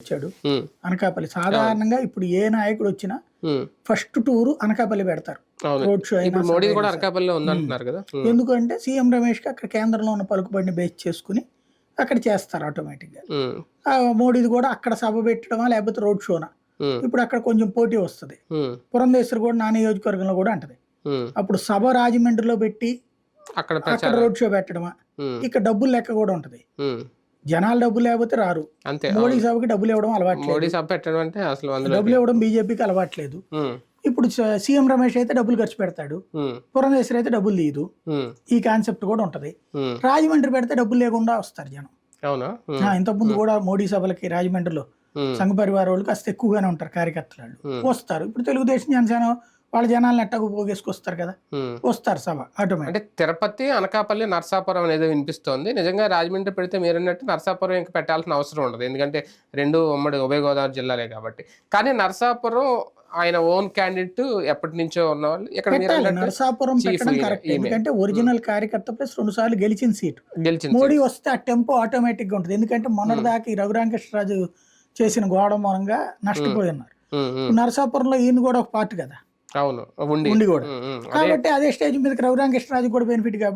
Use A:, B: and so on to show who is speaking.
A: వచ్చాడు అనకాపల్లి. సాధారణంగా ఇప్పుడు ఏ నాయకుడు వచ్చినా
B: ఉమ్,
A: అనకాపల్లి సాధారణంగా ఇప్పుడు ఏ నాయకుడు వచ్చినా
B: ఉమ్,
A: ఫస్ట్ టూర్ అనకాపల్లి పెడతారు.
B: అవును.
A: రోడ్ షో అయినా
B: ఇప్పుడు మోడీ
A: సభ
B: కూడా
A: అయినా సరే.
B: అనకాపల్లిలో ఉందంటున్నారు కదా.
A: ఎందుకంటే సీఎం రమేష్ కి అక్కడ కేంద్రంలో ఉన్న పలుకుబడిని బేస్ చేసుకుని అక్కడ చేస్తారు ఆటోమేటిక్ గా.
B: ఉమ్,
A: మోడీది కూడా అక్కడ సభ పెట్టడమా లేకపోతే రోడ్ షోనా.
B: ఉమ్,
A: ఇప్పుడు అక్కడ కొంచెం పోటీ వస్తుంది.
B: ఉమ్,
A: పురంధేశ్వరి కూడా నా నియోజకవర్గంలో కూడా అంటది.
B: ఉమ్,
A: అప్పుడు సభ రాజమండ్రిలో పెట్టి
B: అక్కడ
A: అక్కడ
B: ప్రచారం.
A: Road show పెట్టడమా.
B: ఉమ్,
A: ఇక్కడ డబ్బులు లెక్క కూడా ఉంటది.
B: ఉమ్,
A: జనాలు డబ్బులు లేకపోతే రారు.
B: అంతే.
A: మోడీ
B: అవును.
A: సభకి డబ్బులు ఇవ్వడం
B: మోడీ
A: అలవాట్లేదు.
B: సభ పెట్టడం అంటే అసలు అందులో
A: డబ్బులు ఇవ్వడం బీజేపీకి అలవాట్లేదు. ఇప్పుడు సీఎం రమేష్ అయితే డబ్బులు ఖర్చు పెడతాడు, పురంధేశ్వరి అయితే డబ్బులు తీయదు. ఈ కాన్సెప్ట్ కూడా ఉంటది. రాజమండ్రి పెడితే డబ్బులు లేకుండా వస్తారు జనం.
B: అవునా.
A: ఇంతకుముందు కూడా మోడీ సభలకి రాజమండ్రిలో సంఘ పరివార వాళ్ళు కాస్త ఎక్కువగానే ఉంటారు, కార్యకర్తలు వస్తారు. ఇప్పుడు తెలుగుదేశం జనసేన వాళ్ళ జనాలను ఎట్టకు పోగేసుకొస్తారు కదా, వస్తారు సభ ఆటోమేటిక్.
B: అంటే తిరుపతి, అనకాపల్లి, నర్సాపురం అనేది వినిపిస్తోంది. నిజంగా రాజమండ్రి పెడితే మీరు అన్నట్టు నర్సాపురం ఇంకా పెట్టాల్సిన అవసరం ఉండదు, ఎందుకంటే రెండు ఉమ్మడి ఉభయ గోదావరి జిల్లాలే కాబట్టి. కానీ నర్సాపురం ఆయన ఓన్ క్యాండిడేట్ ఎప్పటి నుంచో ఉన్న వాళ్ళు ఇక్కడ
A: నరసాపురం పెట్టడం కరెక్ట్. ఎందుకంటే ఒరిజినల్ కార్యకర్త ప్లస్ 2 సార్లు గెలిచిన సీటు.
B: గెలిచింది.
A: మోడీ వస్తే ఆ టెంపో ఆటోమేటిక్ గా ఉంటుంది. ఎందుకంటే మొన్నటిదాకా ఈ రఘురామకృష్ణరాజు చేసిన గోడ మూలంగా నష్టపోయి ఉన్నారు. నరసాపురంలో ఈయన కూడా ఒక పార్ట్ కదా.
B: అవును,
A: ఉండి కూడా కాబట్టి అదే స్టేజ్ మీద రఘురామకృష్ణరాజు కూడా బెనిఫిట్ కాబట్టి